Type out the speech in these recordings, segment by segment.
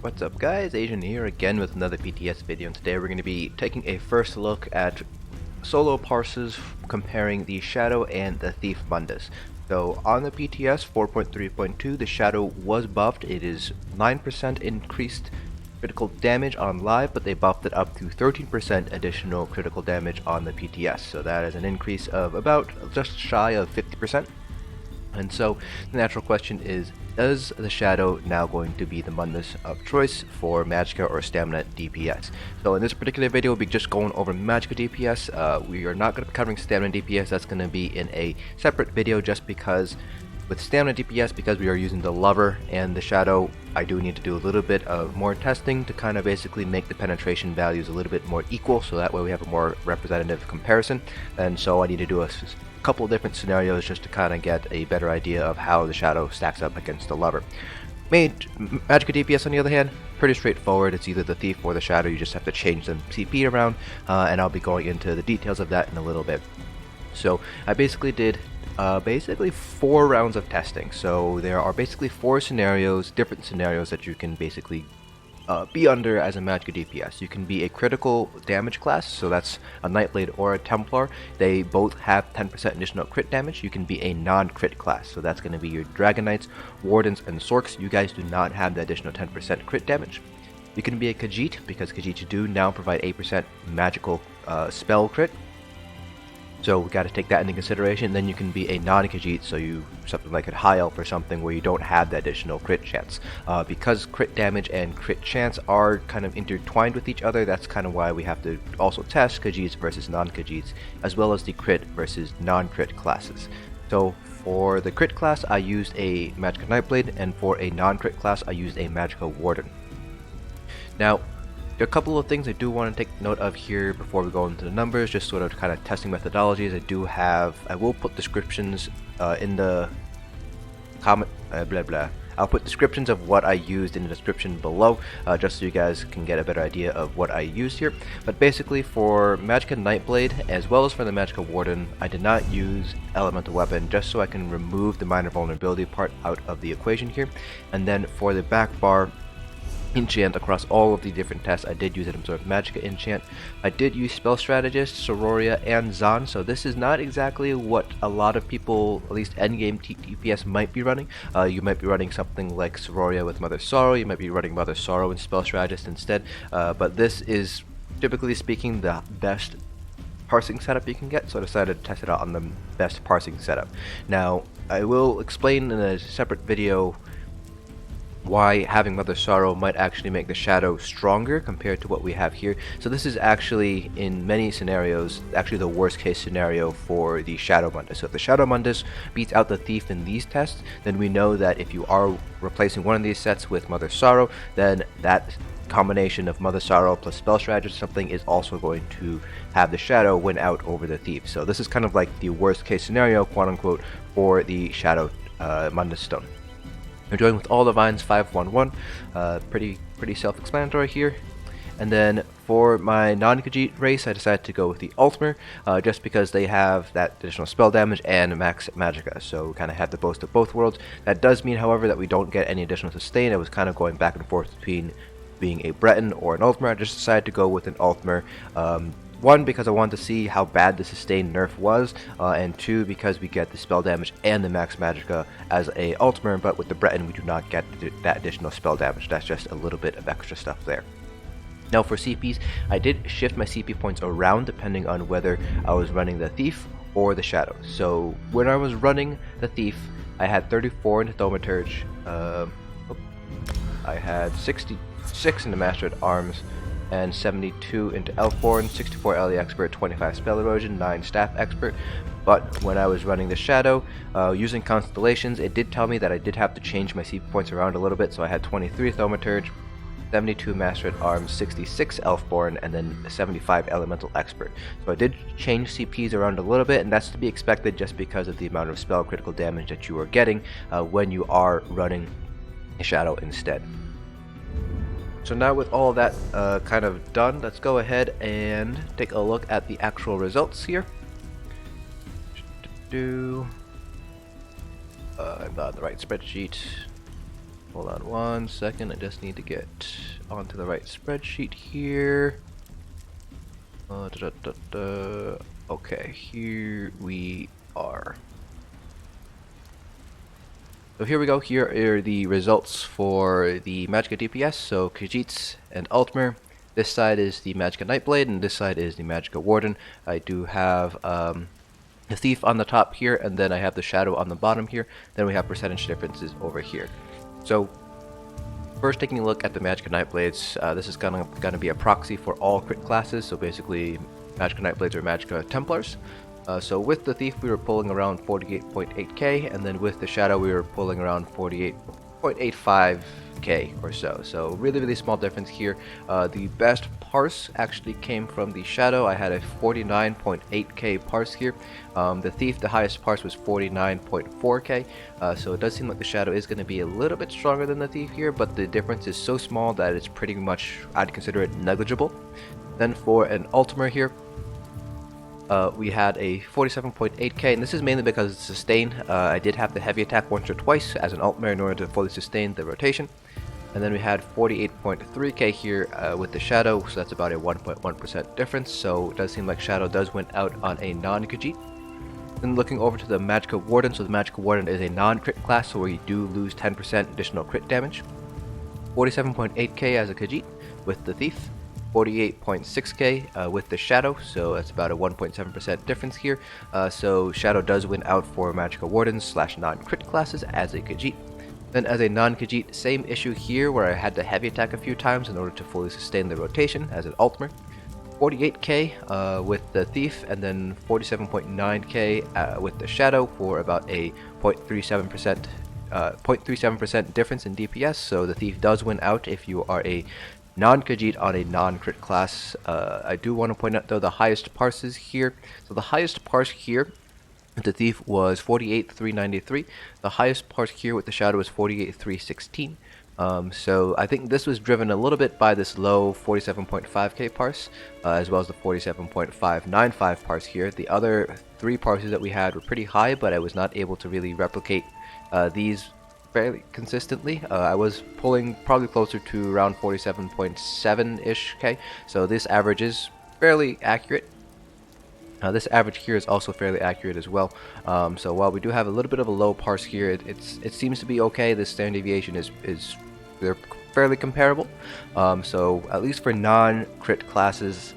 What's up guys, Asian here again with another PTS video, and today we're going to be taking a first look at solo parses comparing the Shadow and the Thief Mundus. So on the PTS 4.3.2 the Shadow was buffed. It is 9% increased critical damage on live, but they buffed it up to 13% additional critical damage on the PTS, so that is an increase of about just shy of 50%. And so the natural question is the Shadow now going to be the Mundus of choice for Magicka or Stamina DPS? So in this particular video we'll be just going over Magicka DPS. We are not going to be covering Stamina DPS. That's going to be in a separate video, just because with Stamina DPS, because we are using the Lover and the Shadow, I do need to do a little bit of more testing to kind of basically make the penetration values a little bit more equal, so that way we have a more representative comparison. And so I need to do a couple of different scenarios just to kind of get a better idea of how the Shadow stacks up against the Lover. Magicka DPS on the other hand, pretty straightforward. It's either the Thief or the Shadow. You just have to change the CP around, and I'll be going into the details of that in a little bit. So I basically did 4 rounds of testing. So there are basically 4 scenarios, different scenarios that you can basically be under as a Magicka DPS. You can be a critical damage class, so that's a Nightblade or a Templar. They both have 10% additional crit damage. You can be a non-crit class, so that's going to be your Dragon Knights, Wardens, and Sorks. You guys do not have the additional 10% crit damage. You can be a Khajiit, because Khajiit do now provide 8% magical spell crit. So we got to take that into consideration. Then you can be a non-Khajiit, so you something like a High Elf or something where you don't have the additional crit chance. Because crit damage and crit chance are kind of intertwined with each other, that's kind of why we have to also test Khajiits versus non-Khajiits, as well as the crit versus non-crit classes. So for the crit class I used a Magicka Nightblade, and for a non-crit class I used a Magicka Warden. Now, there are a couple of things I do want to take note of here before we go into the numbers, just sort of kind of testing methodologies. I will put descriptions in the comment, I'll put descriptions of what I used in the description below, just so you guys can get a better idea of what I used here. But basically for Magicka Nightblade, as well as for the Magicka Warden, I did not use Elemental Weapon, just so I can remove the minor vulnerability part out of the equation here. And then for the back bar enchant, across all of the different tests I did use an Absorb Magicka enchant. I did use Spell Strategist, Siroria, and Zaan, so this is not exactly what a lot of people, at least endgame DPS, might be running. You might be running something like Siroria with Mother Sorrow, you might be running Mother Sorrow and Spell Strategist instead, but this is, typically speaking, the best parsing setup you can get, so I decided to test it out on the best parsing setup. Now, I will explain in a separate video why having Mother Sorrow might actually make the Shadow stronger compared to what we have here. So this is actually, in many scenarios, actually the worst case scenario for the Shadow Mundus. So if the Shadow Mundus beats out the Thief in these tests, then we know that if you are replacing one of these sets with Mother Sorrow, then that combination of Mother Sorrow plus Spell Strategist or something is also going to have the Shadow win out over the Thief. So this is kind of like the worst case scenario, quote unquote, for the Shadow Mundus Stone. I'm doing with all the vines 511, pretty self-explanatory here. And then for my non-Khajiit race, I decided to go with the Ultmer, just because they have that additional spell damage and max Magicka, so we kind of have the boast of both worlds. That does mean, however, that we don't get any additional sustain. I was kind of going back and forth between being a Breton or an Ultmer. I just decided to go with an Ultmer. One, because I wanted to see how bad the sustain nerf was, and 2, because we get the spell damage and the max Magicka as a Ultmer, but with the Breton we do not get that additional spell damage. That's just a little bit of extra stuff there. Now for CPs, I did shift my CP points around depending on whether I was running the Thief or the Shadow. So when I was running the Thief, I had 34 into Thaumaturge, I had 66 into Master at Arms, and 72 into Elfborn, 64 LE Expert, 25 Spell Erosion, 9 Staff Expert. But when I was running the Shadow, using Constellations, it did tell me that I did have to change my CP points around a little bit, so I had 23 Thaumaturge, 72 Master at Arms, 66 Elfborn, and then 75 Elemental Expert. So I did change CPs around a little bit, and that's to be expected just because of the amount of spell critical damage that you are getting when you are running a Shadow instead. So now with all of that kind of done, let's go ahead and take a look at the actual results here. I'm not on the right spreadsheet. Hold on 1 second, I just need to get onto the right spreadsheet here. Okay, here we are. So here we go, here are the results for the Magicka DPS, so Khajiits and Altmer. This side is the Magicka Nightblade, and this side is the Magicka Warden. I do have the Thief on the top here, and then I have the Shadow on the bottom here. Then we have percentage differences over here. So first, taking a look at the Magicka Nightblades, this is gonna be a proxy for all crit classes, so basically Magicka Nightblades are Magicka Templars. So with the Thief we were pulling around 48.8k, and then with the Shadow we were pulling around 48.85k or so. So really small difference here. The best parse actually came from the Shadow. I had a 49.8k parse here. The Thief, the highest parse was 49.4k. So it does seem like the Shadow is going to be a little bit stronger than the Thief here, but the difference is so small that it's pretty much, I'd consider it negligible. Then for an Ultimer here, we had a 47.8k, and this is mainly because it's sustain. I did have the heavy attack once or twice as an Altmer in order to fully sustain the rotation. And then we had 48.3k here with the Shadow, so that's about a 1.1% difference. So it does seem like Shadow does win out on a non-Khajiit. Then looking over to the Magicka Warden, so the Magicka Warden is a non-crit class, so we do lose 10% additional crit damage. 47.8k as a Khajiit with the Thief. 48.6k with the Shadow, so that's about a 1.7% difference here. So Shadow does win out for Magicka Wardens / non-crit classes as a Khajiit. Then as a non-Khajiit, same issue here where I had to heavy attack a few times in order to fully sustain the rotation as an Altmer. 48k with the Thief, and then 47.9k with the Shadow for about a 0.37% difference in DPS. So the Thief does win out if you are a non-Khajiit on a non-crit class. I do want to point out though the highest parses here. So the highest parse here with the Thief was 48,393. The highest parse here with the Shadow was 48,316. So I think this was driven a little bit by this low 47.5k parse, as well as the 47.595 parse here. The other three parses that we had were pretty high, but I was not able to really replicate these fairly consistently. I was pulling probably closer to around 47.7-ish k, so this average is fairly accurate. This average here is also fairly accurate as well. So while we do have a little bit of a low parse here, it seems to be okay. The standard deviation is they're fairly comparable. So at least for non-crit classes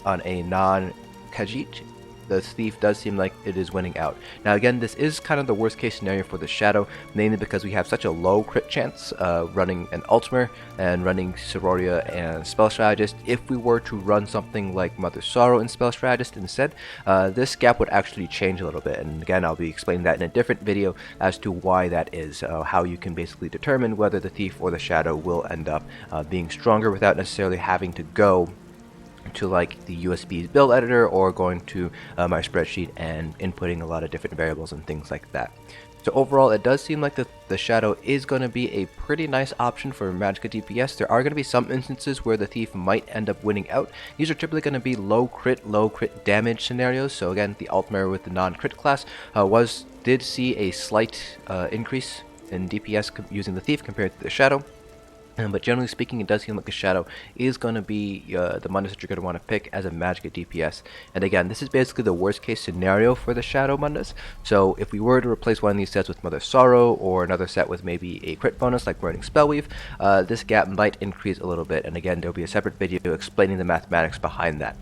on a non-Khajiit, the Thief does seem like it is winning out. Now again, this is kind of the worst case scenario for the Shadow, mainly because we have such a low crit chance running an Altmer and running Siroria and Spell Strategist. If we were to run something like Mother Sorrow and Spell Strategist instead, this gap would actually change a little bit, and again I'll be explaining that in a different video as to why that is, how you can basically determine whether the Thief or the Shadow will end up being stronger without necessarily having to go to like the USB build editor or going to my spreadsheet and inputting a lot of different variables and things like that. So overall, it does seem like the Shadow is going to be a pretty nice option for Magicka DPS. There are going to be some instances where the Thief might end up winning out. These are typically going to be low crit damage scenarios. So again, the Altmer with the non-crit class did see a slight increase in DPS using the Thief compared to the Shadow. But generally speaking, it does seem like the Shadow is going to be the Mundus that you're going to want to pick as a Magicka DPS. And again, this is basically the worst case scenario for the Shadow Mundus. So if we were to replace one of these sets with Mother Sorrow or another set with maybe a crit bonus like running Spellweave, this gap might increase a little bit. And again, there will be a separate video explaining the mathematics behind that.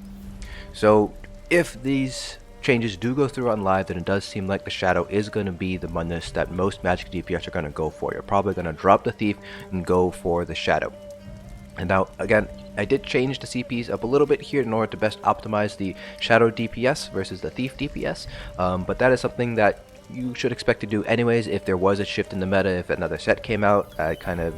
So if these changes do go through on live, then it does seem like the Shadow is going to be the Mundus that most Magicka DPS are going to go for. You're probably going to drop the Thief and go for the Shadow. And now, again, I did change the CPs up a little bit here in order to best optimize the Shadow DPS versus the Thief DPS, but that is something that you should expect to do anyways. If there was a shift in the meta, if another set came out, I kind of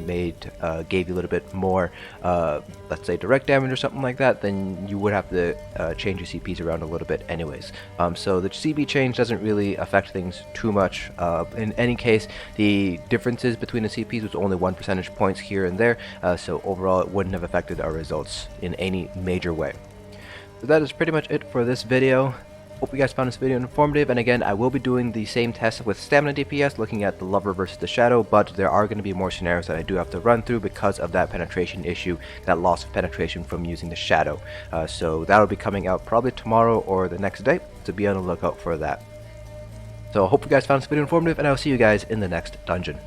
gave you a little bit more, let's say direct damage or something like that, then you would have to change your CPs around a little bit anyways. So the CP change doesn't really affect things too much. In any case, the differences between the CPs was only 1 percentage points here and there, so overall it wouldn't have affected our results in any major way. So that is pretty much it for this video. Hope you guys found this video informative, and again, I will be doing the same test with stamina DPS, looking at the Lover versus the Shadow, but there are going to be more scenarios that I do have to run through because of that penetration issue, that loss of penetration from using the Shadow. So that'll be coming out probably tomorrow or the next day, so be on the lookout for that. So I hope you guys found this video informative, and I'll see you guys in the next dungeon.